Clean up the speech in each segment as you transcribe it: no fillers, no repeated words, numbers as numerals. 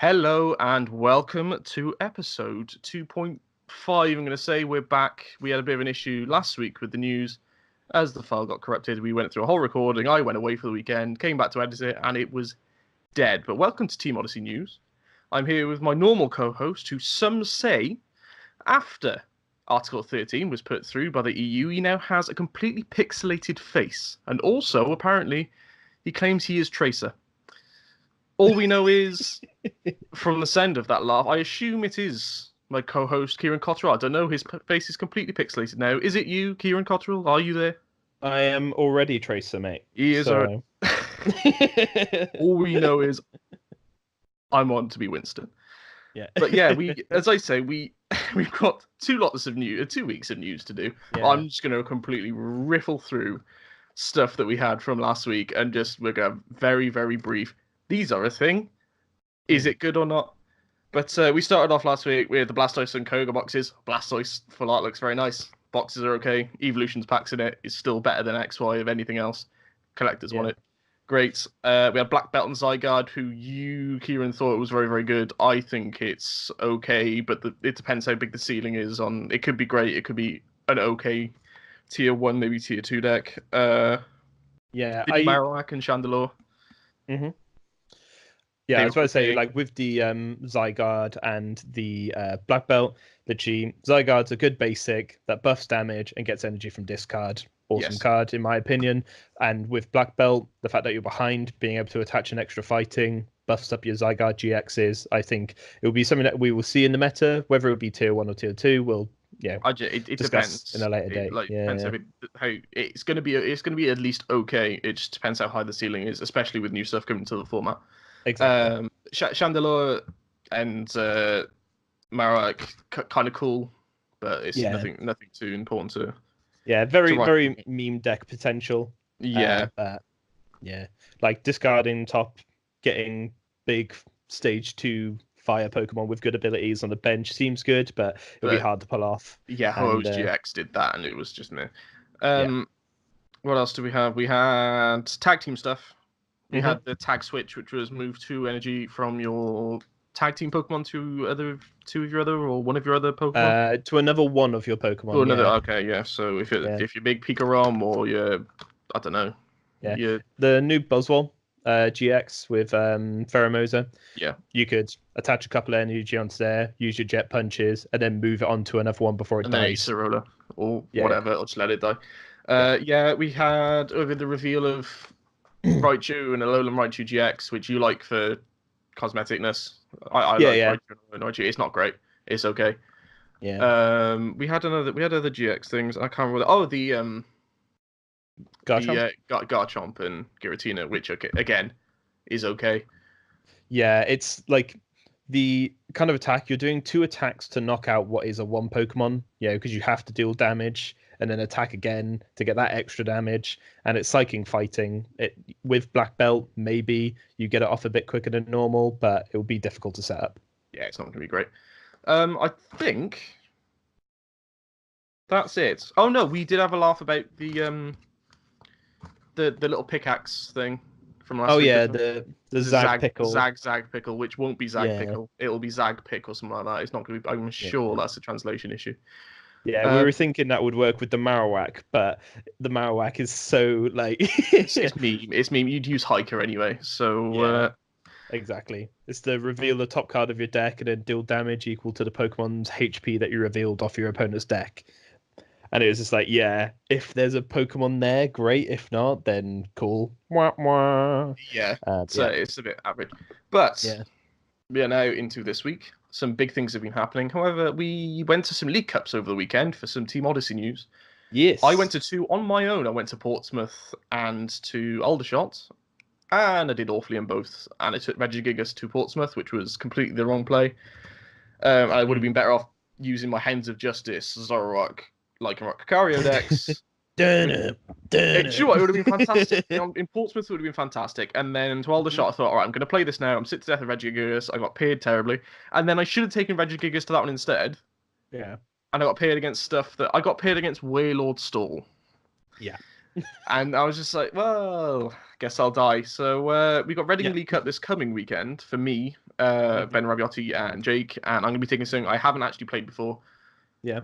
Hello and welcome to episode 2.5. I'm going to say we're back. We had a bit of an issue last week with the news as the file got corrupted. We went through a whole recording. I went away for the weekend, came back to edit it, and it was dead. But welcome to Team Odyssey News. I'm here with my normal co-host, who some say, after Article 13 was put through by the EU, he now has a completely pixelated face. And also, apparently, he claims he is Tracer. All we know is, from the sound of that laugh, I assume it is my co-host, Kieran Cottrell. I don't know, his face is completely pixelated now. Is it you, Kieran Cottrell? Are you there? I am already Tracer, mate. He is. So... All we know is I'm on to be Winston. Yeah. But yeah, as I say, we've got 2 weeks of news to do. Yeah. I'm just going to completely riffle through stuff that we had from last week, and we're going to very, very brief. These are a thing. Is it good or not? But we started off last week with the Blastoise and Koga boxes. Blastoise full art looks very nice. Boxes are okay. Evolutions packs in it is still better than XY of anything else. Collectors want it. Great. We had Black Belt and Zygarde, who you, Kieran, thought was very, very good. I think it's okay, but it depends how big the ceiling is. It could be great. It could be an okay tier 1, maybe tier 2 deck. Yeah. Marowak and Chandelure. Mm-hmm. Yeah, I was about to say, like, with the Zygarde and the Black Belt, the G, Zygarde's a good basic that buffs damage and gets energy from discard. Awesome card, in my opinion. And with Black Belt, the fact that you're behind, being able to attach an extra fighting, buffs up your Zygarde GXs. I think it will be something that we will see in the meta. Whether it will be tier 1 or tier 2, we'll it depends in a later date. Depends how it's going to be. It's going to be at least okay. It just depends how high the ceiling is, especially with new stuff coming to the format. Exactly. Chandelure and Marowak kind of cool, but it's nothing too important to. Yeah, very meme deck potential. Yeah. Like discarding top, getting big stage 2 fire Pokemon with good abilities on the bench seems good, but it'll be hard to pull off. Yeah, Ho-Oh's GX did that, and it was just meh. What else do we have? We had tag team stuff. We had the tag switch, which was move 2 energy from your tag team Pokemon to one of your other Pokemon. To another one of your Pokemon. To another, okay, yeah. So if you're big Pikarom or you're, I don't know. Yeah. The new Buzzwole GX with Pheromosa. Yeah. You could attach a couple of energy onto there, use your Jet Punches, and then move it on to another one before it dies. Acerola or whatever, or just let it die. We had over the reveal of Raichu and Alolan Raichu GX, which you like for cosmeticness. I like Raichu. It's not great. It's okay. Yeah. We had other GX things. I can't remember. The Garchomp and Giratina, which again is okay. Yeah, it's like the kind of attack you're doing 2 attacks to knock out what is a 1 Pokemon. Yeah, because you have to deal damage and then attack again to get that extra damage, and it's psychic fighting. With Black Belt, maybe you get it off a bit quicker than normal, but it will be difficult to set up. Yeah, it's not going to be great. I think that's it. Oh no, we did have a laugh about the little pickaxe thing from last week. The Zag Pickle. Zag Pickle, which won't be Zag Pickle. It'll be Zag Pick or something like that. It's not going to be. I'm sure that's a translation issue. Yeah, we were thinking that would work with the Marowak, but the Marowak is so like it's meme. It's meme. You'd use Hiker anyway, so exactly. It's to reveal the top card of your deck and then deal damage equal to the Pokemon's HP that you revealed off your opponent's deck. And it was just like, if there's a Pokemon there, great. If not, then cool. Wah, wah. Yeah. So it's a bit average, but we are now into this week. Some big things have been happening. However, we went to some League Cups over the weekend for some Team Odyssey news. Yes. I went to 2 on my own. I went to Portsmouth and to Aldershot, and I did awfully in both. And I took Regigigas to Portsmouth, which was completely the wrong play. I would have been better off using my Hands of Justice, Zoroark, Lycanroc, Cacario decks. Sure, it would have been fantastic. In Portsmouth, it would have been fantastic. And then to Aldershot, I thought, all right, I'm going to play this now. I'm sick to death of Regigigas. I got paired terribly. And then I should have taken Regigigas to that one instead. Yeah. And I got paired against stuff that... I got paired against Wailord Stall. Yeah. And I was just like, well, guess I'll die. So we got Reading Yeah. League Cup this coming weekend for me, Mhm. Ben Rabioti and Jake, and I'm going to be taking something I haven't actually played before Yeah.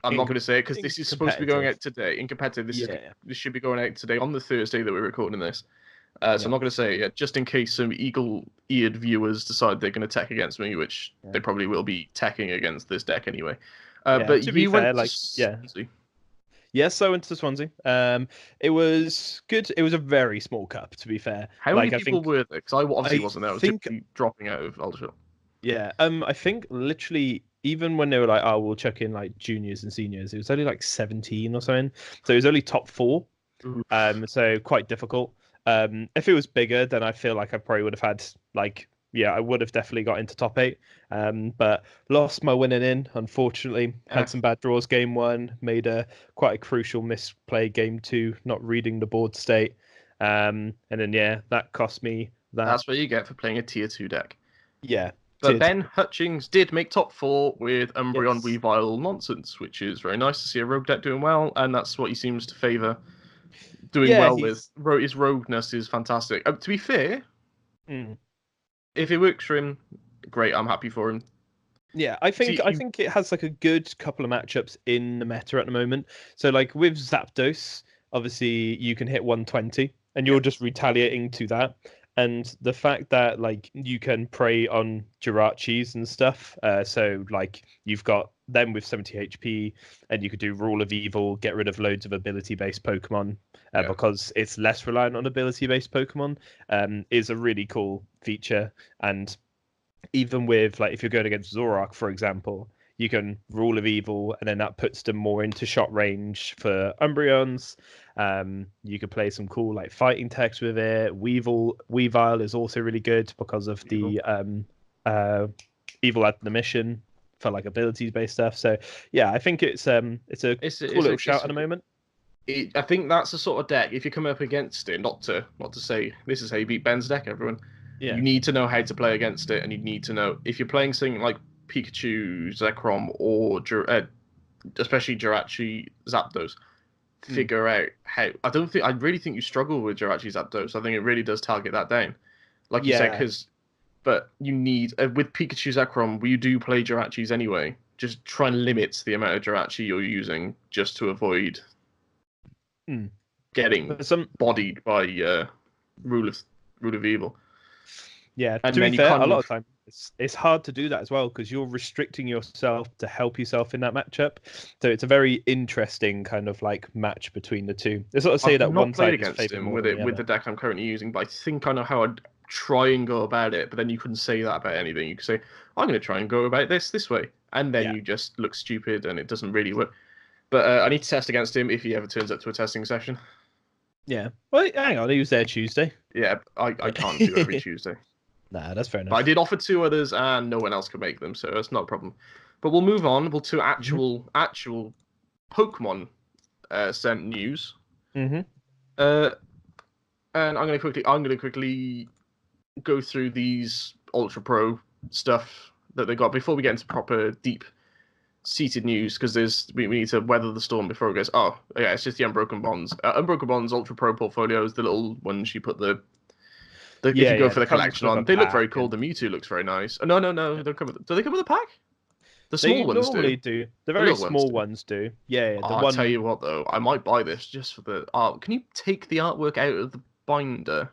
I'm not going to say it because In this is supposed to be going competitive. out today. In competitive, Yeah. this should be going out today on the Thursday that we're recording this. So Yeah. I'm not going to say it yet, just in case some eagle-eared viewers decide they're going to tech against me, which Yeah. they probably will be teching against this deck anyway. Yeah. But To be you fair, went to like, yeah. Swansea. Yes, I went to Swansea. It was good. It was a very small cup, to be fair. How many Like, I people think, were there? Because I obviously I wasn't there. I was too think, busy dropping out of Aldershot. yeah. I think literally, even when they were like, "Oh, we'll chuck in like juniors and seniors," it was only like 17 or something. So it was only top four. So quite difficult. If it was bigger, then I feel like I probably would have had like, yeah, I would have definitely got into top eight. But lost my winning in, unfortunately. Had some bad draws game one, made a quite a crucial misplay game two, not reading the board state. And then yeah, that cost me that. That's what you get for playing a tier 2 deck. Yeah. But Ben Hutchings did make top 4 with Umbreon Yes. Weavile nonsense, which is very nice to see a rogue deck doing well, and that's what he seems to favour doing Yeah, well with. His rogueness is fantastic. To be fair, Mm. if it works for him, great. I'm happy for him. Yeah, I think it has like a good couple of matchups in the meta at the moment. So like with Zapdos, obviously you can hit 120 and you're just retaliating to that. And the fact that like you can prey on Jirachis and stuff, so like you've got them with 70 HP, and you could do Rule of Evil, get rid of loads of ability-based Pokemon, because it's less reliant on ability-based Pokemon, is a really cool feature. And even with like if you're going against Zorak, for example, you can Rule of Evil, and then that puts them more into shot range for Umbreons. You could play some cool like fighting text with it. Weavile is also really good because of the Evil at the mission for like abilities based stuff. So yeah, I think it's a cool little shout at the moment. I think that's the sort of deck. If you come up against it, not to say this is how you beat Ben's deck, everyone. Yeah. You need to know how to play against it, and you need to know if you're playing something like Pikachu, Zekrom, or especially Jirachi Zapdos. Figure out how. I really think you struggle with Jirachi Zapdos. I think it really does target that down, like you said, but you need with Pikachu Zekrom, you do play Jirachis anyway. Just try and limit the amount of Jirachi you're using just to avoid getting bodied by rule of evil. Yeah, and to be fair, a lot of time it's hard to do that as well because you're restricting yourself to help yourself in that matchup. So it's a very interesting kind of like match between the two. It's not to say that one side is favored more than the other. With the deck I'm currently using, but I think I know how I'd try and go about it. But then you couldn't say that about anything. You could say I'm going to try and go about this way, and then you just look stupid and it doesn't really work. But I need to test against him if he ever turns up to a testing session. Yeah. Well, hang on, he was there Tuesday. Yeah, I can't do every Tuesday. Nah, that's fair enough. But I did offer 2 others, and no one else could make them, so that's not a problem. But we'll move on. We'll to actual Pokemon sent news. Mm-hmm. And I'm gonna quickly go through these Ultra Pro stuff that they got before we get into proper deep seated news, because we need to weather the storm before it goes. Oh yeah, it's just the Unbroken Bonds. Unbroken Bonds Ultra Pro portfolios, the little ones you put if you go for the collection on, they look very cool. The Mewtwo looks very nice. No, they don't come with. Do they come with a pack? The small ones normally do. The very small ones do. Yeah. I'll tell you what though, I might buy this just for the art. Can you take the artwork out of the binder,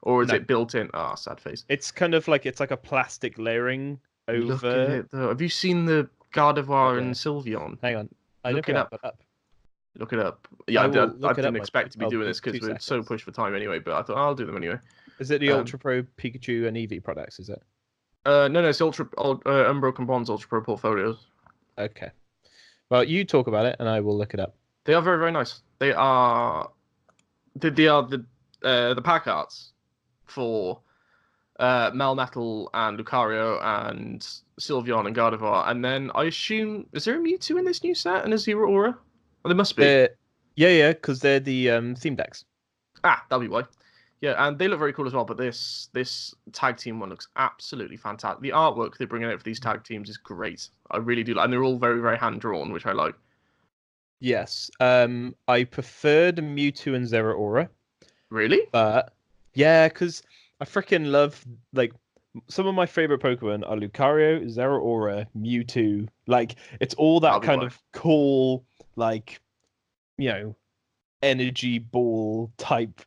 or is it built in? Ah, sad face. It's kind of like a plastic layering over. Look at it though. Have you seen the Gardevoir and Sylveon? Hang on, look it up. Look it up. Yeah, I didn't expect to be doing this because we're so pushed for time anyway. But I thought I'll do them anyway. Is it the Ultra Pro Pikachu and Eevee products? Is it? No, it's Unbroken Bonds Ultra Pro portfolios. Okay. Well, you talk about it, and I will look it up. They are very, very nice. They are the pack arts for Malmetal and Lucario and Sylveon and Gardevoir, and then I assume is there a Mewtwo in this new set and a Zero Aura? Well, there must be. Yeah, because they're the theme decks. Ah, that'll be why. Yeah, and they look very cool as well, but this tag team one looks absolutely fantastic. The artwork they're bringing out for these tag teams is great. I really do like, and they're all very, very hand-drawn, which I like. Yes. I prefer the Mewtwo and Zeraora. Really? But yeah, because I freaking love like some of my favorite Pokemon are Lucario, Zeraora, Mewtwo. Like it's all That'll that be kind why. of cool, like you know, energy ball type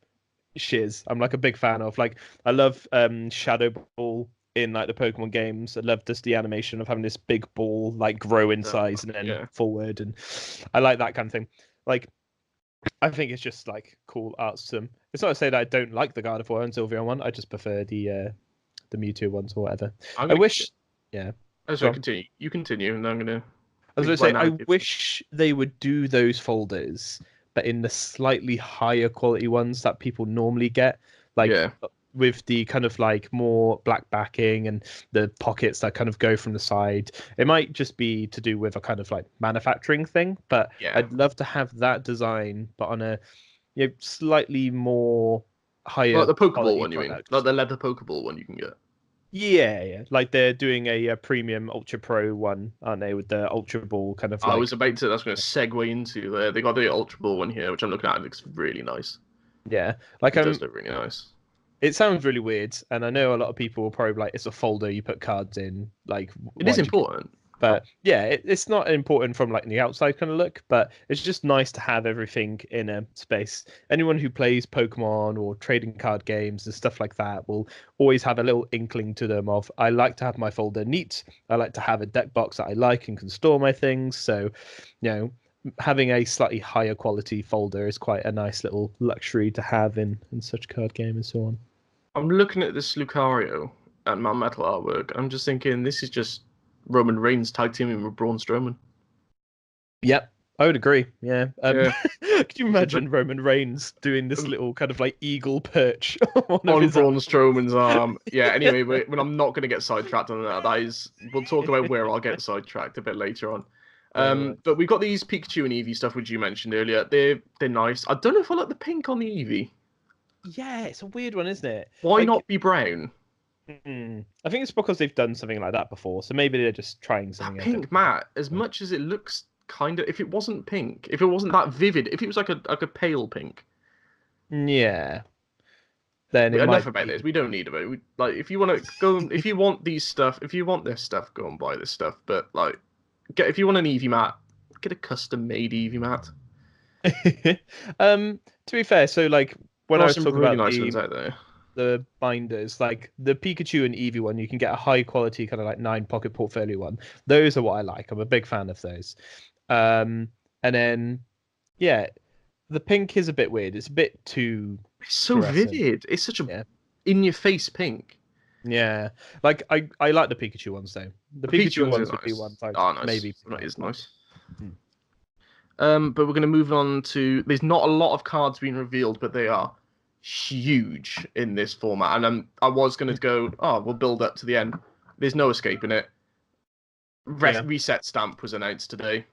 shiz. I'm like a big fan of. Like I love Shadow Ball in like the Pokemon games. I love just the animation of having this big ball like grow in size and then Yeah. forward, and I like that kind of thing. Like I think it's just like cool art system. It's not to say that I don't like the Gardevoir and Sylveon one. I just prefer the Mewtwo ones or whatever. I'm I gonna. wish, yeah. Oh, Go sorry. on. Continue. You continue, and I'm gonna I was going to say explain how I it gives. wish they would do those folders, but in the slightly higher quality ones that people normally get, like Yeah. with the kind of like more black backing and the pockets that kind of go from the side. It might just be to do with a kind of like manufacturing thing, but Yeah. I'd love to have that design, but on a slightly more Like higher the Pokeball quality one, you mean? Like product. the leather Pokeball one you can get. Yeah, yeah. Like they're doing a premium Ultra Pro one, aren't they? With the Ultra Ball kind of I was like, about to. That's going to segue into there. They got the Ultra Ball one here, which I'm looking at. It looks really nice. yeah. Like It does look really nice. it sounds really weird, and I know a lot of people will probably be like it's a folder you put cards in. Like, It is why'd you? important. But yeah, it's not important from like the outside kind of look, but it's just nice to have everything in a space. Anyone who plays Pokemon or trading card games and stuff like that will always have a little inkling to them of I like to have my folder neat. I like to have a deck box that I like and can store my things. So, having a slightly higher quality folder is quite a nice little luxury to have in such card game and so on. I'm looking at this Lucario and Malmetal artwork. I'm just thinking this is just Roman Reigns tag teaming with Braun Strowman. Yep, I would agree. Yeah. Yeah, Could you imagine Roman Reigns doing this little kind of like eagle perch on one of on his Braun arms? Strowman's arm. Yeah. Anyway, but I'm not going to get sidetracked on that. That is, we'll talk about where I'll get sidetracked a bit later on. No, But we've got these Pikachu and Eevee stuff, which you mentioned earlier. They're nice. I don't know if I like the pink on the Eevee. yeah, it's a weird one, isn't it? Why Like, not be brown? I think it's because they've done something like that before, so maybe they're just trying That something a bit pink matte, as different. much as it looks kind of, if it wasn't pink, if it wasn't that vivid, if it was like a pale pink. Yeah, then it Enough might about this. be. We don't need about it. Like, if you want to go, if you want these stuff, if you want this stuff, go and buy this stuff. But like, if you want an Eevee mat, get a custom made Eevee mat. To be fair, so like when There I are was some talking really about nice ones out there. the binders, like the Pikachu and Eevee one, you can get a high quality kind of like 9 pocket portfolio one. Those are what I like. I'm a big fan of those. Um, and then yeah, the pink is a bit weird. It's a bit too It's so fluorescent. vivid. It's such a Yeah, in-your-face pink. yeah. Like I like the Pikachu ones though. The The Pikachu Pikachu ones are ones would be nice. ones I'd Oh, nice. maybe pick That up. is But nice. hmm. But we're going to move on to. There's not a lot of cards being revealed, but they are huge in this format. And I was going to go, oh, we'll build up to the end. There's no escaping it. Yeah. Reset Stamp was announced today,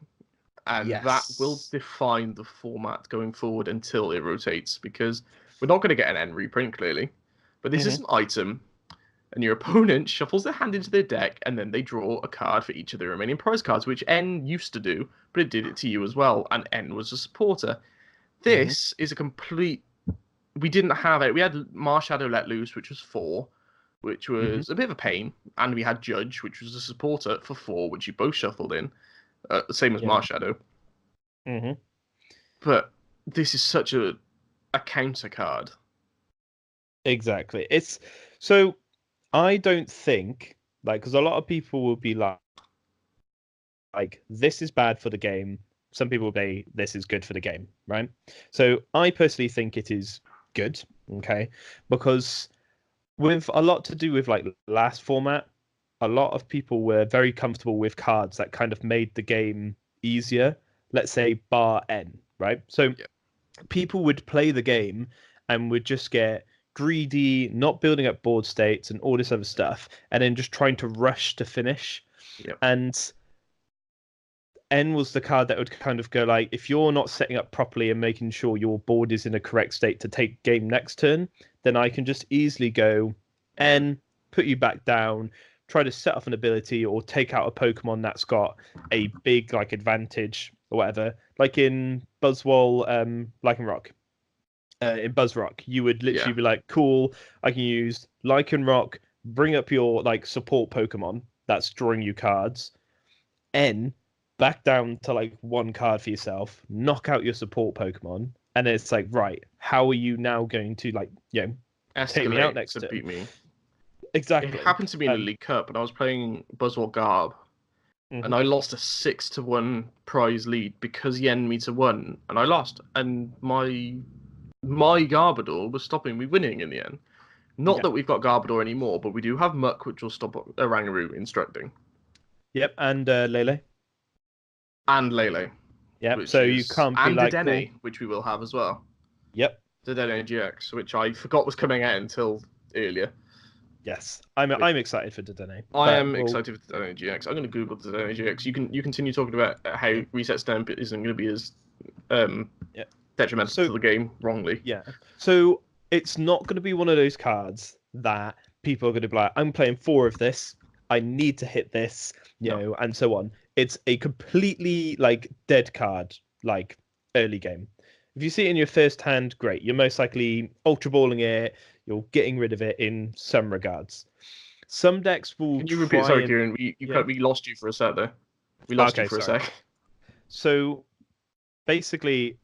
and that will Yes. define the format going forward until it rotates, because we're not going to get an N reprint, clearly. But this is Hmm. an item, and your opponent shuffles their hand into their deck, and then they draw a card for each of the remaining prize cards, which N used to do, but it did it to you as well, and N was a supporter. Hmm. This is a complete. We didn't have it. We had Marshadow Let Loose, which was 4, which Hmm. was a bit of a pain, and we had Judge, which was a supporter for 4, which you both shuffled in, same as Yeah. Marshadow. Hmm. But this is such a counter card. Exactly. It's so I don't think like because a lot of people will be like this is bad for the game. Some people will say this is good for the game, right? So I personally think it is good, okay, because with a lot to do with like last format, a lot of people were very comfortable with cards that kind of made the game easier. Let's say bar N, right? So Yeah. people would play the game and would just get greedy, not building up board states and all this other stuff, and then just trying to rush to finish. Yep. And N was the card that would kind of go like, if you're not setting up properly and making sure your board is in a correct state to take game next turn, then I can just easily go And N, put you back down, try to set off an ability or take out a Pokemon that's got a big like advantage or whatever, like in Buzzwole, Lycan Rock. In Buzzrock, you would literally be like, cool, I can use Lycan Rock, bring up your like support Pokemon that's drawing you cards, N back down to like one card for yourself, knock out your support Pokemon, and it's like, right, how are you now going to like, take me out next to turn? beat me? Exactly. It happened to me in the League Cup, and I was playing Buzzwole Garb, and I lost a 6-1 prize lead because he ended me to 1, and I lost, and my Garbodor was stopping me winning in the end. Not that we've got Garbodor anymore, but we do have Muck, which will stop Oranguru instructing. Yep, and Lele. And Lele. Yep, so you can't be like... And Denne, which we will have as well. Yep. The Denne DX, which I forgot was coming out until earlier. Yes, I'm excited for Denne. I am excited for Denne DX. I'm going to Google Denne DX. You continue talking about how Reset Stamp isn't going to be as detrimental to the game wrongly. Yeah. So it's not going to be one of those cards that people are going to be like, I'm playing 4 of this, I need to hit this, you know, and so on. It's a completely like dead card, like early game. If you see it in your first hand, great. You're most likely ultra balling it. You're getting rid of it in some regards. Some decks will. Can you repeat? Sorry, Kieran. We lost you for a sec there. We lost you for a sec. So basically,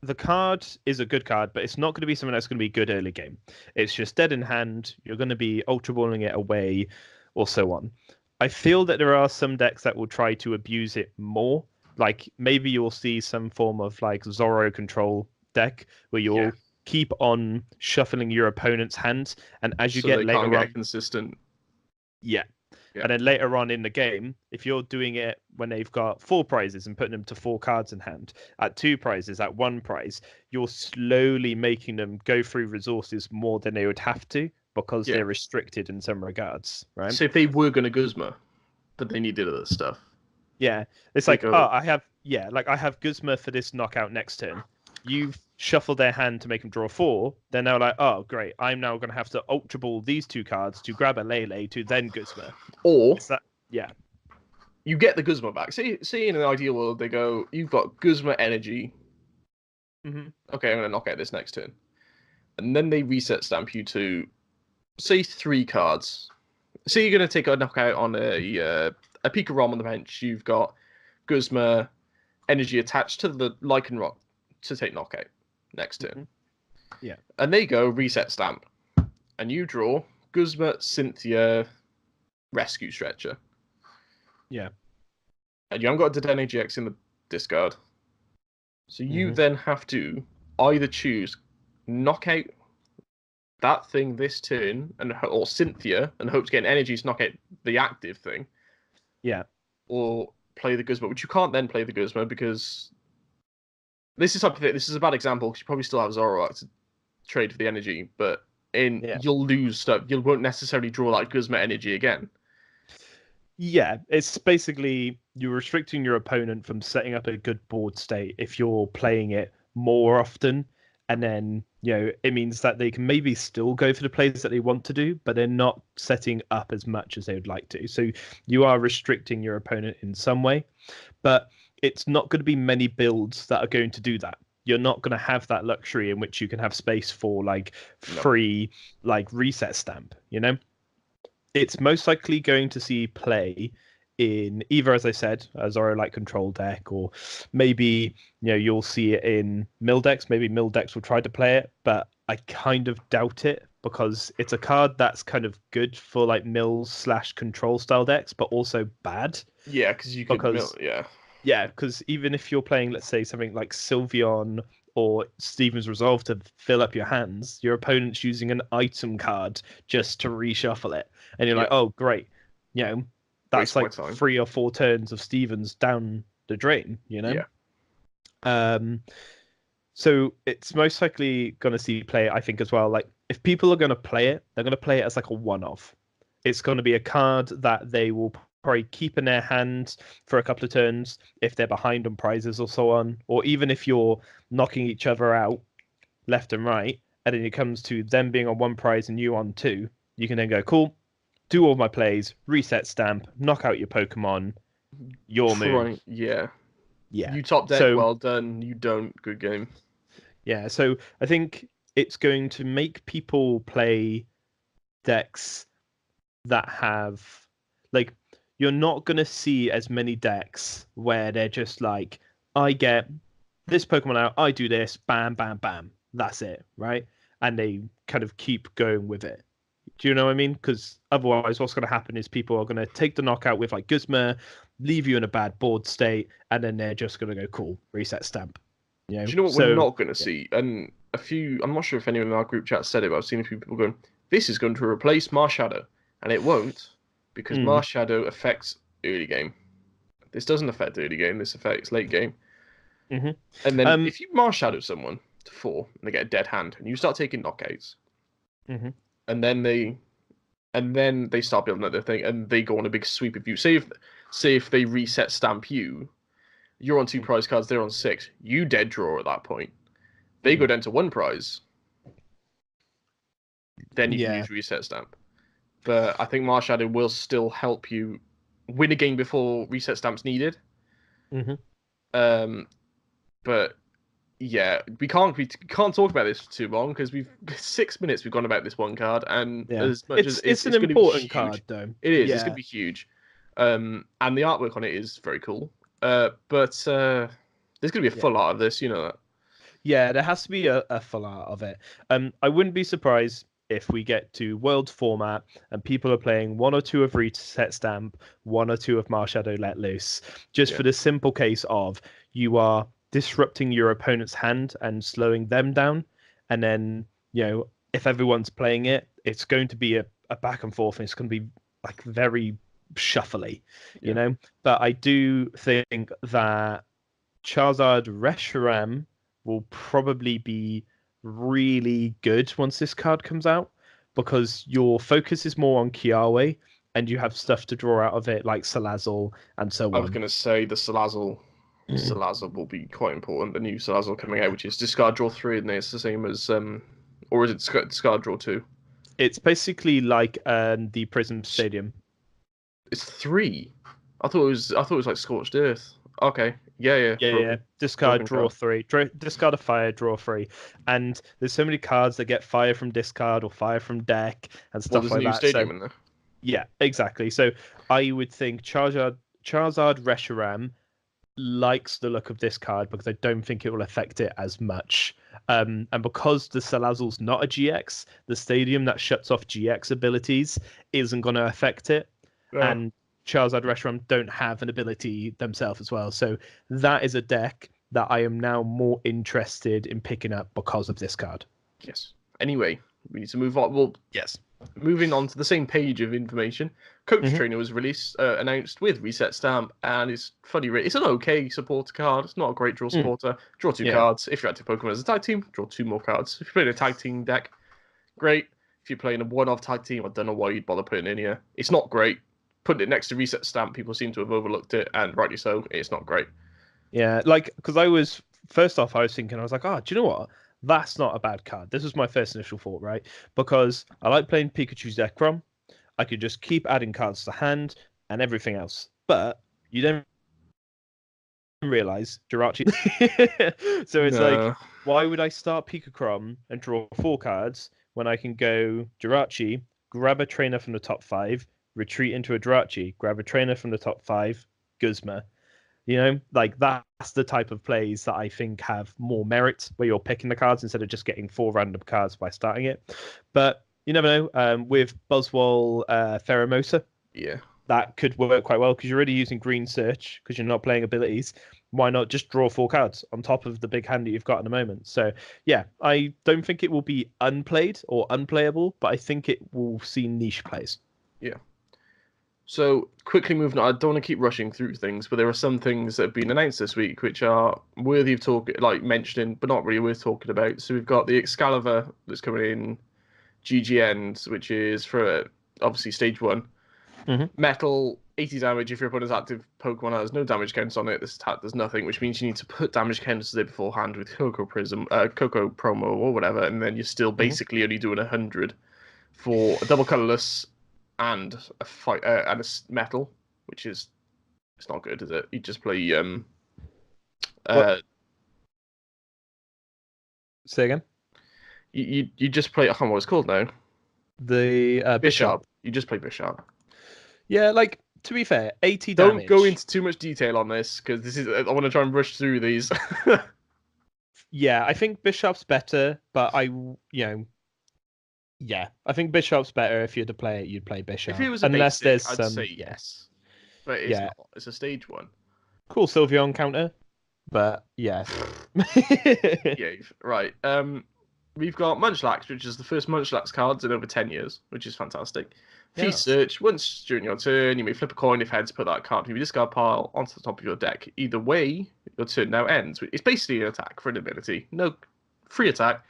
the card is a good card, but it's not going to be something that's going to be good early game. It's just dead in hand. You're going to be ultra balling it away, or so on. I feel that there are some decks that will try to abuse it more. Like maybe you'll see some form of like Zorro control deck where you'll keep on shuffling your opponent's hands, and as you get later on, consistent. Yeah. And then later on in the game, if you're doing it when they've got 4 prizes and putting them to 4 cards in hand, at 2 prizes, at 1 prize, you're slowly making them go through resources more than they would have to because they're restricted in some regards, right? So if they were going to Guzma, but they needed other stuff. Yeah, it's like, I have Guzma for this knockout next turn. You've shuffled their hand to make them draw 4. They're now like, oh, great, I'm now going to have to Ultra Ball these 2 cards to grab a Lele to then Guzma. Or, you get the Guzma back. See, in an ideal world, they go, you've got Guzma energy. Mm-hmm. Okay, I'm going to knock out this next turn. And then they reset stamp you to, say, 3 cards. So you're going to take a knockout on a Pika Rom on the bench. You've got Guzma energy attached to the Lycan Rock to take knockout next turn. Mm-hmm. Yeah. And they go reset stamp. And you draw Guzma, Cynthia, Rescue Stretcher. Yeah. And you haven't got a Denne GX in the discard. So you then have to either choose knock out that thing this turn, or Cynthia, and hope to get an energy to knock out the active thing. Yeah. Or play the Guzma, which you can't then play the Guzma because this is a bad example because you probably still have Zoroark to trade for the energy, but you'll lose stuff. You won't necessarily draw that Guzma energy again. Yeah, it's basically you're restricting your opponent from setting up a good board state if you're playing it more often, and then it means that they can maybe still go for the plays that they want to do, but they're not setting up as much as they would like to. So you are restricting your opponent in some way, but it's not going to be many builds that are going to do that. You're not going to have that luxury in which you can have space for like free like reset stamp, It's most likely going to see play in either, as I said, a Zoro-like control deck, or maybe you'll see it in mill decks. Maybe mill decks will try to play it, but I kind of doubt it because it's a card that's kind of good for like mill/control style decks, but also bad. Yeah, because you could mill. Yeah, because even if you're playing, let's say, something like Sylveon or Steven's Resolve to fill up your hands, your opponent's using an item card just to reshuffle it. And you're like, oh, great. That's like 3 or 4 turns of Steven's down the drain, Yeah. So it's most likely going to see play, I think, as well. Like, if people are going to play it, they're going to play it as like a one-off. It's going to be a card that they will probably keep in their hand for a couple of turns if they're behind on prizes or so on, or even if you're knocking each other out left and right, and then it comes to them being on 1 prize and you on 2, you can then go, cool, do all my plays, reset stamp, knock out your Pokemon, your move. Yeah. Yeah. You top deck, well done. You don't, good game. Yeah, so I think it's going to make people play decks that have, like, you're not going to see as many decks where they're just like, I get this Pokemon out, I do this, bam, bam, bam. That's it, right? And they kind of keep going with it. Do you know what I mean? Because otherwise, what's going to happen is people are going to take the knockout with like Guzma, leave you in a bad board state, and then they're just going to go, cool, reset stamp. Do you know what we're not going to see? And I'm not sure if anyone in our group chat said it, but I've seen a few people going, this is going to replace Marshadow. And it won't, because Marshadow affects early game. This doesn't affect early game, this affects late game. Mm-hmm. And then if you Marshadow someone to 4 and they get a dead hand, and you start taking knockouts, and then they start building up their thing, and they go on a big sweep of you. Say if they reset stamp you, you're on 2 prize cards, they're on 6. You dead draw at that point. They go down to 1 prize. Then you can use reset stamp. But I think Marshadow will still help you win a game before reset stamp's needed. But yeah, we can't talk about this for too long because 6 minutes we've gone about this one card, and as much as it's an important card, though. It is. It's going to be huge. And the artwork on it is very cool. But there's going to be a full art of this, you know that. Yeah, there has to be a full art of it. I wouldn't be surprised if we get to Worlds format and people are playing 1 or 2 of Reset Stamp, 1 or 2 of Marshadow Let Loose, just for the simple case of you are disrupting your opponent's hand and slowing them down. And then, if everyone's playing it, it's going to be a back and forth, and it's going to be like very shuffly, you know? But I do think that Charizard Reshiram will probably be really good once this card comes out, because your focus is more on Kiawe and you have stuff to draw out of it like Salazzle and so on. I was going to say the Salazzle will be quite important. The new Salazzle coming out, which is discard draw 3, and it's the same as or is it discard draw 2? It's basically like the Prism Stadium. It's 3. I thought it was like Scorched Earth. Okay. Yeah. Discard, draw 3. Discard a fire, draw 3. And there's so many cards that get fire from discard or fire from deck and stuff like that. Stadium in there. Yeah, exactly. So I would think Charizard Reshiram likes the look of this card because I don't think it will affect it as much. And because the Salazzle's not a GX, the Stadium that shuts off GX abilities isn't going to affect it. Yeah. And Charizard Reshiram don't have an ability themselves as well. So that is a deck that I am now more interested in picking up because of this card. Yes. Anyway, we need to move on. Well, yes. Moving on to the same page of information, Coach Trainer was announced with Reset Stamp, and it's funny. It's an okay supporter card. It's not a great draw supporter. Draw 2 cards. If you're active Pokemon as a tag team, draw 2 more cards. If you're playing a tag team deck, great. If you're playing a one-off tag team, I don't know why you'd bother putting it in here. It's not great. Putting it next to Reset Stamp, people seem to have overlooked it, and rightly so. It's not great. Yeah, because I was thinking, I was like, do you know what? That's not a bad card. This was my first initial thought, right? Because I like playing Pikachu's Zekrom. I could just keep adding cards to hand and everything else. But you don't realize Jirachi. So it's like, why would I start Pikachrom and draw 4 cards when I can go Jirachi, grab a trainer from the top 5, retreat into a Jirachi, grab a trainer from the top 5, Guzma. That's the type of plays that I think have more merit, where you're picking the cards instead of just getting 4 random cards by starting it. But you never know. With Buzzwole Pheromosa, that could work quite well because you're already using Green Search because you're not playing abilities. Why not just draw 4 cards on top of the big hand that you've got in the moment? So yeah, I don't think it will be unplayed or unplayable, but I think it will see niche plays. Yeah. So, quickly moving on, I don't want to keep rushing through things, but there are some things that have been announced this week which are worthy of mentioning, but not really worth talking about. So we've got the Excalibur that's coming in GGNs, which is for, obviously, Stage 1. Metal, 80 damage. If your opponent's active Pokemon has no damage counts on it, this attack does nothing, which means you need to put damage counts there beforehand with Coco Promo or whatever, and then you're still basically only doing 100 for a double colorless and a metal, which is, it's not good, is it? You just play Say again? You just play. I can't remember what it's called now. The Bishop. You just play Bishop. Yeah, like, to be fair, 80 Don't damage. go into too much detail on this because this is. I want to try and rush through these. Yeah, I think Bishop's better, but I think Bishop's better. If you had to play it, you'd play Bishop. If it was a Unless basic, there's I'd say yes, but it's not. It's a stage one. Cool Sylveon counter, but yeah. Yeah, right. We've got Munchlax, which is the first Munchlax cards in over 10 years, which is fantastic. Feast Search, once during your turn, you may flip a coin if heads, put that card from your discard pile onto the top of your deck. Either way, your turn now ends. It's basically an attack for an ability. No free attack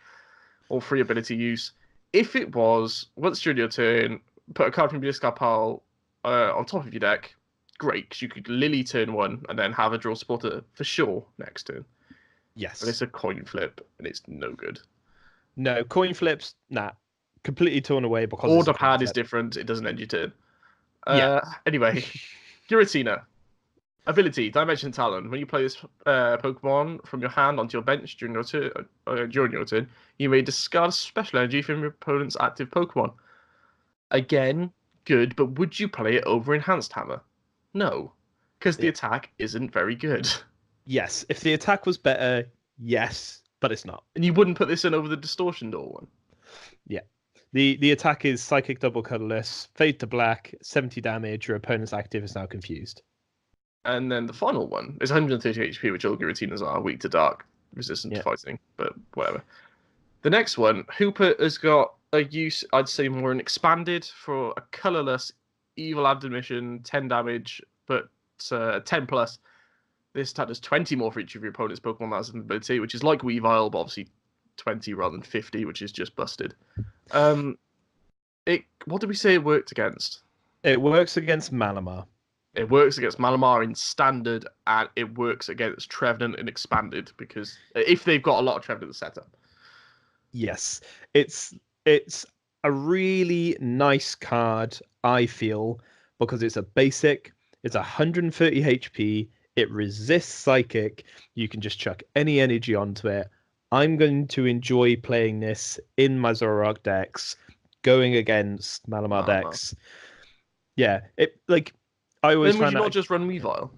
or free ability use. If it was, once during your turn, put a card from your discard pile on top of your deck, great, because you could Lily turn one and then have a draw supporter for sure next turn. Yes. But it's a coin flip, and it's no good. No, coin flips, completely torn away because Order pad is different. It doesn't end your turn. Anyway, Giratina. Ability, Dimension Talon. When you play this Pokemon from your hand onto your bench during your turn, you may discard special energy from your opponent's active Pokemon. Again, good, but would you play it over Enhanced Hammer? No, because the attack isn't very good. Yes, if the attack was better, yes, but it's not. And you wouldn't put this in over the Distortion Door one? Yeah. The attack is Psychic Double Colorless, Fade to Black, 70 damage, your opponent's active is now confused. And then the final one is 130 HP, which all Giratinas are, weak to dark, resistant to fighting, but whatever. The next one, Hooper has got a use, I'd say more an expanded for a colorless evil admission, 10 damage, but 10 plus. This attack does 20 more for each of your opponent's Pokemon that has an ability, which is like Weavile, but obviously 20 rather than 50, which is just busted. What did we say it worked against? It works against Malamar. It works against Malamar in standard, and it works against Trevenant in expanded, because if they've got a lot of Trevenant setup. Yes, it's a really nice card, I feel, because it's a basic, it's 130 HP, it resists Psychic, you can just chuck any energy onto it. I'm going to enjoy playing this in my Zoroark decks, going against Malamar decks. Yeah, I always then would you not just run Weavile?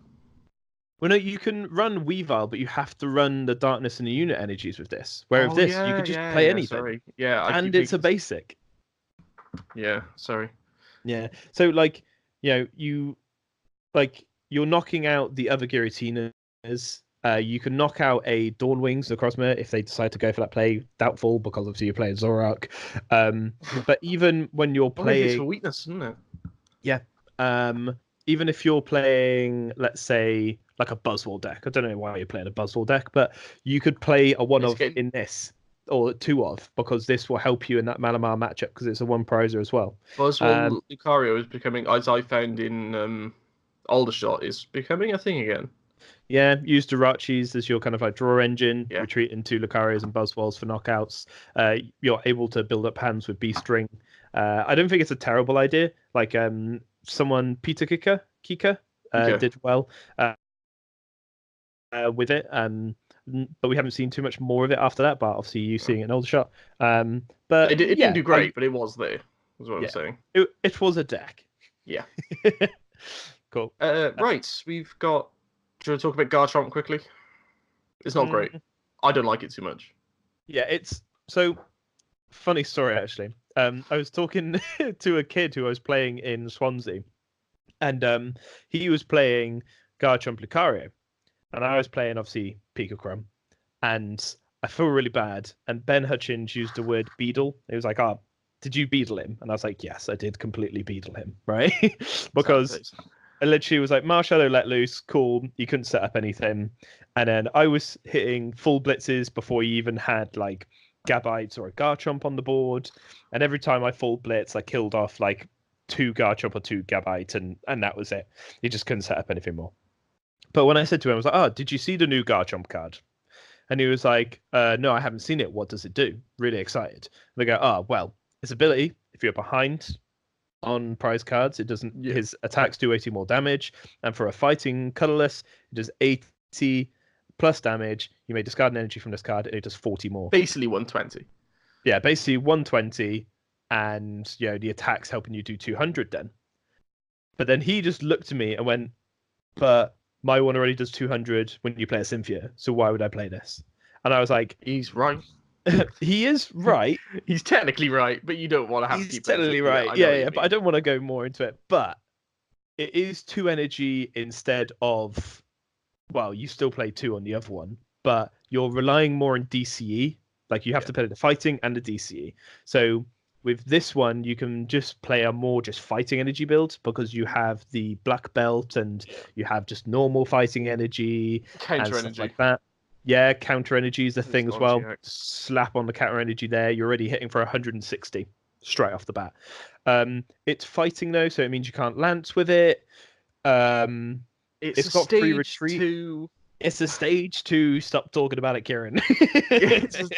Well, no, you can run Weavile, but you have to run the Darkness and the Unit energies with this. Whereas you could just play anything. Sorry. Yeah, and it's a basic. Yeah, sorry. Yeah, so you're knocking out the other Giratinas. You can knock out a Dawn Wings Necrozma if they decide to go for that play. Doubtful, because obviously you're playing Zoroark. But even when you're playing, it's for weakness, isn't it? Yeah. Even if you're playing, let's say, like a Buzzwole deck. I don't know why you're playing a Buzzwole deck, but you could play a one of in this, or two of, because this will help you in that Malamar matchup, because it's a one prizer as well. Buzzwole Lucario is becoming, as I found in Aldershot, is becoming a thing again. Yeah, use Jirachis as your kind of like draw engine, retreat into Lucarios and Buzzwoles for knockouts. You're able to build up hands with Beastring. I don't think it's a terrible idea. Like someone, Peter Kika did well with it. But we haven't seen too much more of it after that. But obviously, you seeing it in Aldershot. But it didn't do great, but it was there. Was what I'm saying. It was a deck. Yeah. Cool. Right, we've got. Do you want to talk about Garchomp quickly? It's not great. I don't like it too much. Yeah, it's so funny story actually. I was talking to a kid who I was playing in Swansea, and he was playing Garchomp Lucario, and I was playing obviously Pikachu, and I feel really bad. And Ben Hutchins used the word beedle. He was like, "Oh, did you beedle him?" And I was like, "Yes, I did completely beedle him, right?" Because I literally was like, Marshallow let loose, cool. You couldn't set up anything. And then I was hitting full blitzes before you even had like Gabites or a Garchomp on the board. And every time I full blitz, I killed off like 2 Garchomp or 2 Gabite, and that was it. You just couldn't set up anything more. But when I said to him, I was like, "Oh, did you see the new Garchomp card?" And he was like, "No, I haven't seen it. What does it do?" Really excited. And I go, "Oh, well, its ability, if you're behind on prize cards, it doesn't. His attacks do 80 more damage, and for a fighting colorless, it does 80 plus damage. You may discard an energy from this card, and it does 40 more. Basically 120. Yeah, basically 120, and the attack's helping you do 200 then. But then he just looked at me and went, but my one already does 200 when you play a Cynthia, so why would I play this? And I was like, he's right. He is right. He's technically right, but you don't want to have to keep technically right. Yeah, but I don't want to go more into it. But it is 2 energy instead of, well, you still play 2 on the other one, but you're relying more on DCE. Like you have to play the fighting and the DCE. So with this one, you can just play a more just fighting energy build because you have the black belt and you have just normal fighting energy counter and energy stuff like that. Yeah, counter energy is the thing as well. Slap on the counter energy there. You're already hitting for 160 straight off the bat. It's fighting though, so it means you can't lance with it. It's got free retreat. 2. It's a stage 2. Stop talking about it, Kieran.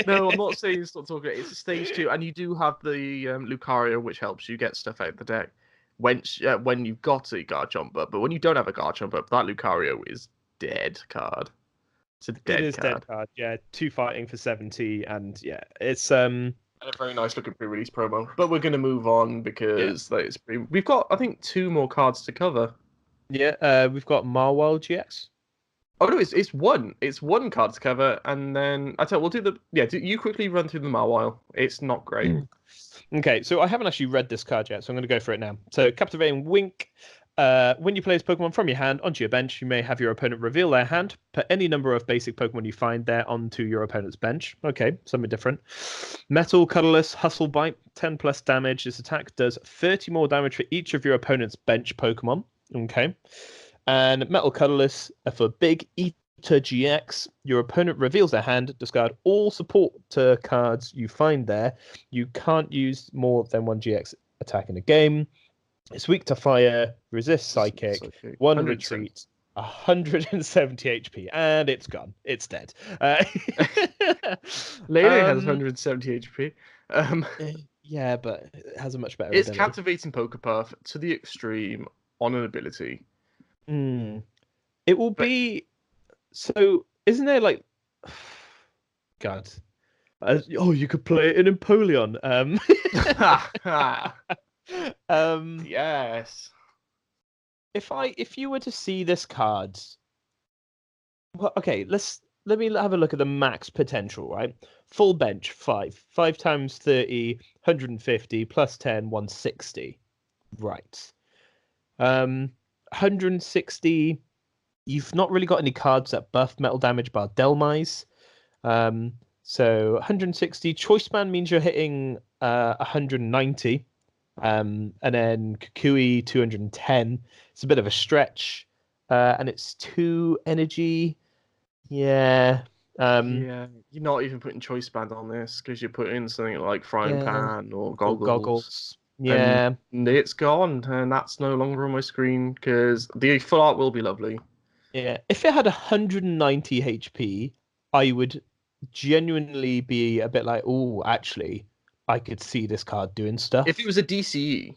No, I'm not saying stop talking about it. It's a stage 2, and you do have the Lucario, which helps you get stuff out of the deck when you've got a guard jump up. But when you don't have a guard jump up, that Lucario is dead card. It's a dead card. Yeah, 2 fighting for 70, and yeah, it's and a very nice looking pre-release promo. But we're going to move on because we've got, I think, 2 more cards to cover. Yeah, we've got Marwile GX. Oh no, it's one. It's 1 card to cover, and then I tell you, we'll do the you quickly run through the Marwile. It's not great. Okay, so I haven't actually read this card yet, so I'm going to go for it now. So Captivating Wink. When you play this Pokemon from your hand onto your bench, you may have your opponent reveal their hand. Put any number of basic Pokemon you find there onto your opponent's bench. Okay, something different. Metal, Colorless, Hustle Bite, 10 plus damage. This attack does 30 more damage for each of your opponent's bench Pokemon. Okay. And Metal Colorless for Big Eater GX. Your opponent reveals their hand. Discard all support cards you find there. You can't use more than 1 GX attack in a game. It's weak to fire, resists psychic, 1 retreat, 170 HP, and it's gone. It's dead. Lele has 170 HP. Yeah, but it has a much better It's ability. Captivating Pokepuff to the extreme on an ability. It will be... So, isn't there like... God. You could play it in Empoleon. Yes. If you were to see this card, well, okay, let me have a look at the max potential, right? Full bench 5 times 30, 150 plus 10, 160, right? 160. You've not really got any cards that buff metal damage bar Delmise. So 160 choice band means you're hitting 190. And then Kukui 210. It's a bit of a stretch. And it's 2 energy. Yeah. You're not even putting choice band on this because you're putting something like frying pan or goggles. Yeah. And it's gone, and that's no longer on my screen because the full art will be lovely. Yeah. If it had 190 HP, I would genuinely be a bit like, oh, actually, I could see this card doing stuff. If it was a DCE.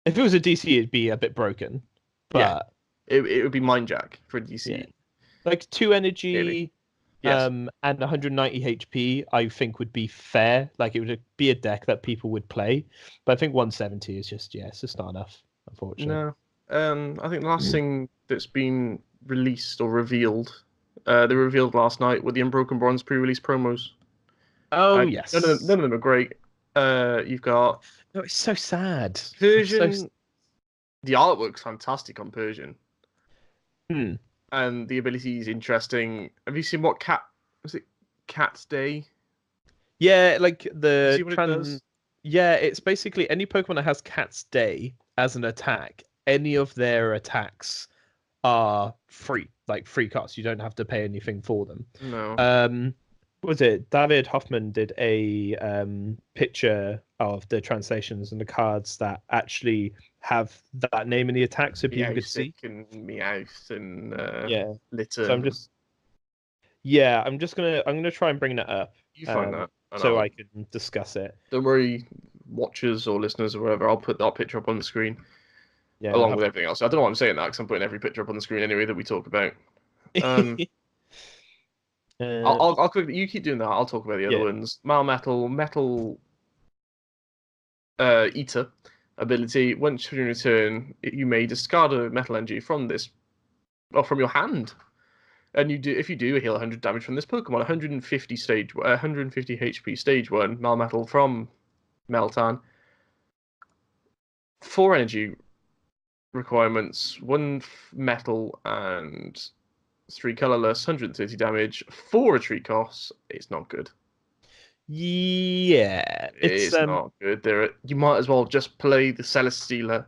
If it was a DCE, it'd be a bit broken. But it would be Mind Jack for a DCE. Yeah. Like 2 energy, really? Yes. And 190 HP, I think would be fair. Like it would be a deck that people would play. But I think 170 is just it's just not enough, unfortunately. No. I think the last thing that's been released or revealed, they revealed last night with the Unbroken Bonds pre-release promos. Oh yes. None of them are great. You've got no, it's so sad. Persian. The artwork's fantastic on Persian. And the ability is interesting. Have you seen what was it Cat's Day? Yeah, like the see what it does? Yeah, it's basically any Pokemon that has Cat's Day as an attack, any of their attacks are free, like free cost. You don't have to pay anything for them. No. Was it David Hoffman did a picture of the translations and the cards that actually have that name in the attack, so people could see. And Meowth and Litter. So I'm just gonna try and bring that up. You find that so I can discuss it. Don't worry, watchers or listeners or whatever. I'll put that picture up on the screen. Yeah, along with everything else. I don't know why I'm saying that because I'm putting every picture up on the screen anyway that we talk about. I'll quickly. You keep doing that. I'll talk about the other Yeah. ones. Malmetal, metal eater ability. Once you return, you may discard a metal energy from this, or from your hand. And if you do, heal 100 damage from this Pokemon. 150 HP stage 1, Malmetal from Meltan. 4 energy requirements, 1 metal and 3 colorless, 130 damage, 4 retreat costs. It's not good. Yeah, It's not good. You might as well just play the Celesteela.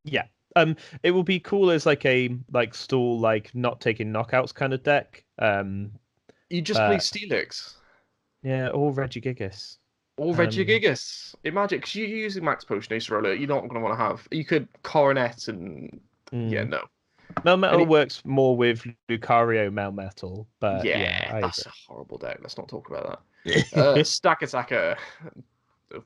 Yeah. It will be cool as like a stall, like not taking knockouts kind of deck. You just play Steelix. Yeah, or Regigigas. Or Regigigas. Imagine, because you're using Max Potion Ace Roller, you're not going to want to have. You could Coronet and. Yeah, no. Melmetal works more with Lucario Melmetal, but yeah that's a horrible deck. Let's not talk about that. Stack Attacker.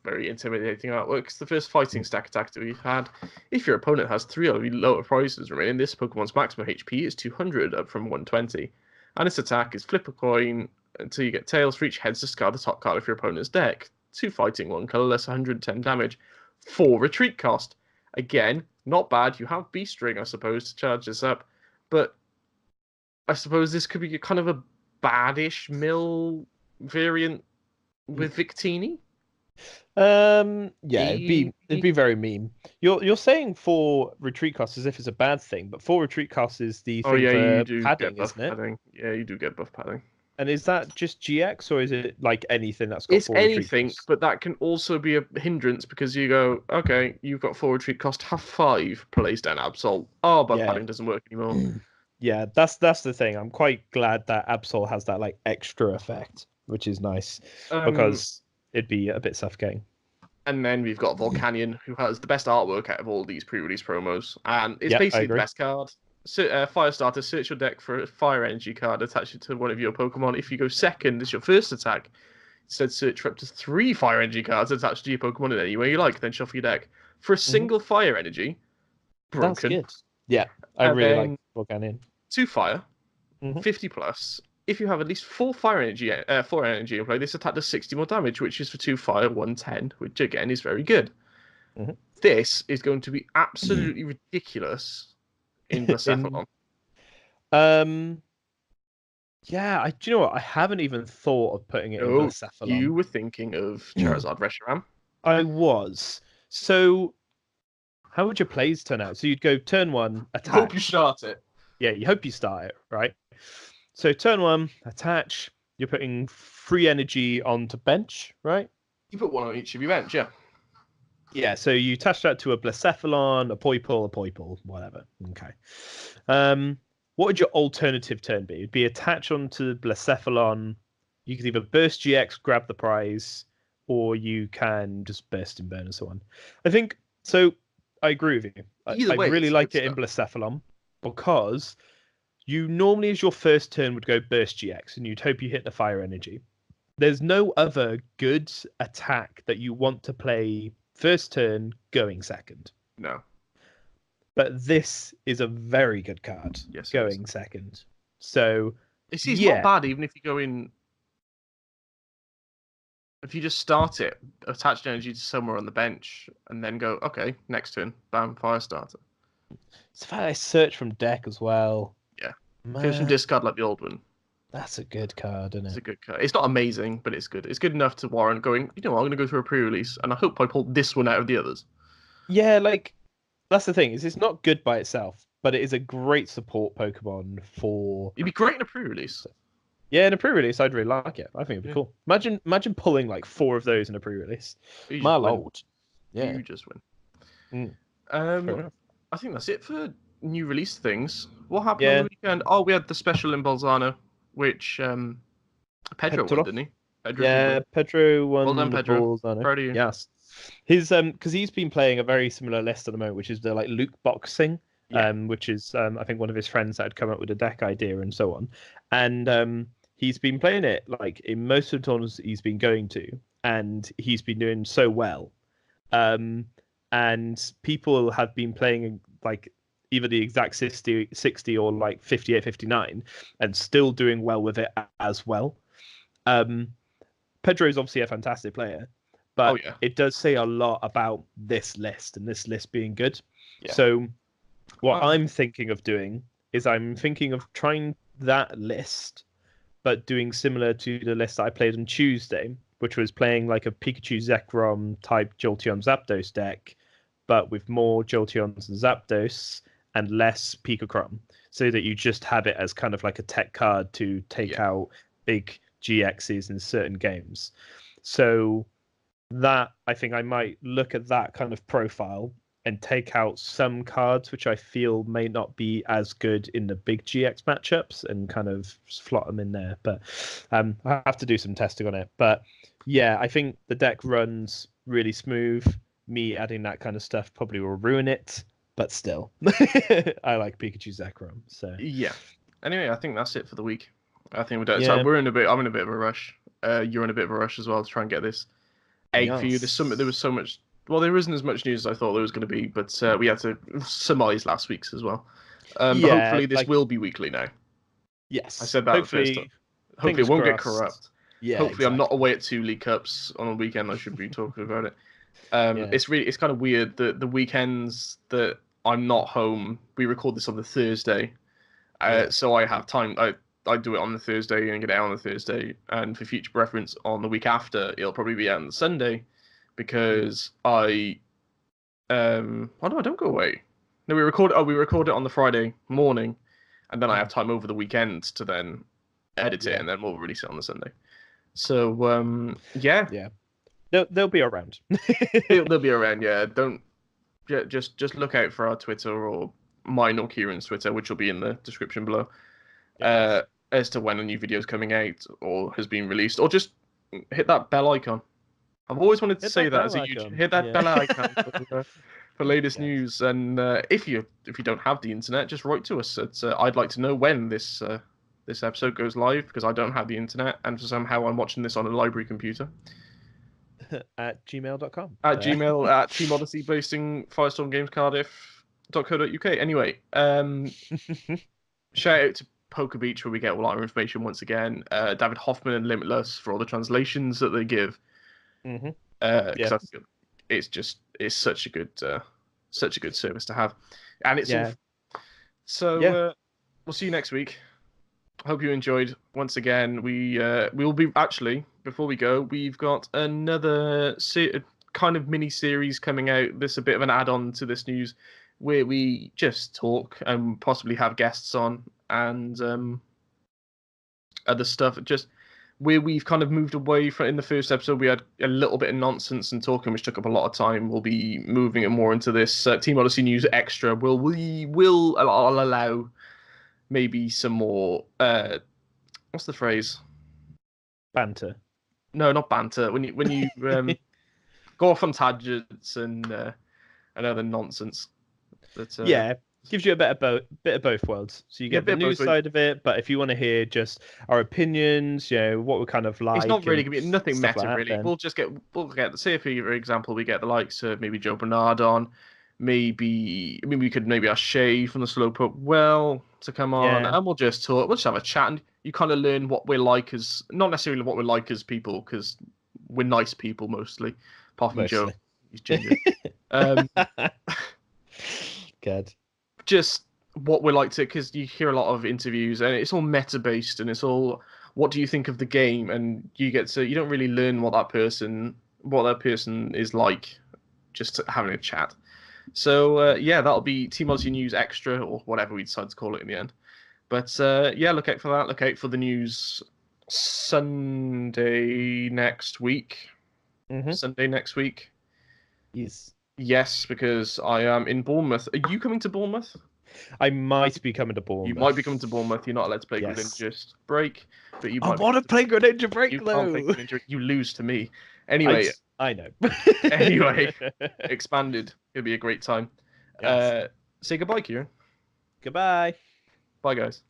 Very intimidating artwork. It's the first fighting stack attack that we've had. If your opponent has 3 or lower prizes remaining, this Pokemon's maximum HP is 200, up from 120. And its attack is flip a coin until you get tails. For each heads, discard the top card of your opponent's deck. 2 fighting, 1 colorless, 110 damage. 4 retreat cost. Again, not bad. You have Beast Ring, I suppose, to charge this up. But I suppose this could be kind of a baddish mill variant with Victini. Yeah, it'd be very meme. You're saying 4 retreat costs as if it's a bad thing, but 4 retreat costs is the thing you for do padding, get buff isn't it? padding. Yeah, you do get buff padding. And is that just GX, or is it like anything that's got 4 retreat anything, costs? but that can also be a hindrance because you go, okay, you've got 4 retreat cost, have 5, plays down Absol. Oh, buff padding doesn't work anymore. Yeah, that's the thing. I'm quite glad that Absol has that like extra effect, which is nice because it'd be a bit suffocating. And then we've got Volcanion, who has the best artwork out of all these pre-release promos, and it's basically the best card. Firestarter, search your deck for a Fire Energy card, attach it to one of your Pokemon. If you go second, it's your first attack. Instead, search for up to 3 Fire Energy cards attached to your Pokemon in any way you like, then shuffle your deck. For a single Fire Energy, broken. That's good. Yeah, I really like Volcanion. 2 Fire, 50 plus. If you have at least 4 Fire Energy, 4 energy in play, this attack does 60 more damage, which is for 2 Fire, 110, which again is very good. This is going to be absolutely ridiculous in Blacephalon. Yeah, do you know what? I haven't even thought of putting it in Blacephalon. You were thinking of Charizard Reshiram. I was. So, how would your plays turn out? So you'd go turn 1, attack. Hope you start it. Yeah, you hope you start it, right? So turn 1, attach. You're putting 3 energy onto bench, right? You put 1 on each of your bench, yeah. Yeah, so you attach that to a Blacephalon, a Poipole, whatever. Okay. What would your alternative turn be? It'd be attach onto Blacephalon. You could either burst GX, grab the prize, or you can just burst and burn and so on. I think so. I agree with you. I really like it in Blacephalon because you normally, as your first turn, would go burst GX, and you'd hope you hit the fire energy. There's no other good attack that you want to play first turn going second. No. But this is a very good card going second. So it's not bad even if you go in. If you just start it, attach energy to somewhere on the bench, and then go, okay, next turn, bam, Firestarter. It's fair. I search from deck as well. Yeah. Goes from discard like the old one. That's a good card, isn't it? It's a good card. It's not amazing, but it's good. It's good enough to warrant going, you know, I'm going to go through a pre-release, and I hope I pull this one out of the others. Yeah, like, that's the thing, is it's not good by itself, but it is a great support Pokemon for... It'd be great in a pre-release. Yeah, in a pre-release, I'd really like it. I think it'd be cool. Imagine pulling like 4 of those in a pre-release. My lord. Yeah. You just win. I think that's it for new release things. What happened on the weekend? Oh, we had the special in Bolzano, which Pedro won, didn't he? Pedro won. Well done, Pedro. Bolzano. Proud of you. Yes. His because he's been playing a very similar list at the moment, which is the like Luke boxing. Which is I think one of his friends that had come up with a deck idea and so on. And he's been playing it like in most of the tournaments he's been going to, and he's been doing so well. And people have been playing like either the exact 60 or like 58, 59, and still doing well with it as well. Pedro is obviously a fantastic player, but it does say a lot about this list and this list being good. Yeah. So what I'm thinking of doing is I'm thinking of trying that list, but doing similar to the list that I played on Tuesday, which was playing like a Pikachu Zekrom type Jolteon Zapdos deck, but with more Jolteons and Zapdos and less Pikachron, so that you just have it as kind of like a tech card to take out big GXs in certain games. So that, I think I might look at that kind of profile and take out some cards which I feel may not be as good in the big GX matchups and kind of slot them in there. But I have to do some testing on it. But yeah, I think the deck runs really smooth. Me adding that kind of stuff probably will ruin it, but still, I like Pikachu Zekrom. So yeah. Anyway, I think that's it for the week. I think we're done. So I'm in a bit of a rush. You're in a bit of a rush as well to try and get this egg for you. There was so much. Well, there isn't as much news as I thought there was going to be, but we had to surmise last week's as well. But hopefully this will be weekly now. Yes, I said that first time. Hopefully it won't get corrupt. Yeah, hopefully I'm not away at 2 League Cups on a weekend. I should be talking about it. It's kind of weird that the weekends that I'm not home, we record this on the Thursday, so I have time. I do it on the Thursday and get it out on the Thursday, and for future reference, on the week after it'll probably be out on the Sunday, because I don't go away. No, we record it on the Friday morning, and then I have time over the weekend to then edit it, and then we'll release it on the Sunday. So yeah. They'll be around. they'll be around. Yeah, just look out for our Twitter or mine or Kieran's Twitter, which will be in the description below, as to when a new video is coming out or has been released, or just hit that bell icon. I've always wanted to say that as a YouTube. Hit that bell icon for latest news. And if you don't have the internet, just write to us. I'd like to know when this episode goes live, because I don't have the internet, and somehow I'm watching this on a library computer. At gmail.com. At Gmail, at Team Odyssey, basing Firestorm Games Cardiff.co.uk. Anyway, shout out to Poker Beach, where we get all our information once again. David Hoffman and Limitless for all the translations that they give. It's such a good service to have, and it's all... So we'll see you next week. Hope you enjoyed. Once again, we will be, actually, before we go, we've got another kind of mini series coming out. This is a bit of an add-on to this news, where we just talk and possibly have guests on, and other stuff. Just where we've kind of moved away from. In the first episode, we had a little bit of nonsense and talking, which took up a lot of time. We'll be moving it more into this Team Odyssey News Extra. I'll allow maybe some more, what's the phrase? Banter. No, not banter. When you go off on tangents and other nonsense. That, gives you a bit of both worlds. So you get the news side of it, but if you want to hear just our opinions, what we're kind of like, it's not really gonna be nothing meta, like really. Then. We'll get say, for example, we get the likes of maybe Joe Bernard on. We could ask Shay from the Slowpoke to come on, and we'll just talk. We'll just have a chat, and you kind of learn what we're like as, not necessarily what we're like as people, because we're nice people mostly, apart from Joe. He's ginger. Good. Just what we're like to, because you hear a lot of interviews, and it's all meta based, and it's all, what do you think of the game, and you don't really learn what that person is like, just having a chat. So that'll be Team Odyssey News Extra, or whatever we decide to call it in the end. But look out for that. Look out for the news Sunday next week. Sunday next week. Yes, because I am in Bournemouth. Are you coming to Bournemouth? I might be coming to Bournemouth. You might be coming to Bournemouth. You're not allowed to play Greninja Break, but you. I want to play Greninja Break, though. You lose to me. Anyway, I know. Anyway, Expanded. It'll be a great time. Yes. Say goodbye, Kieran. Goodbye. Bye, guys.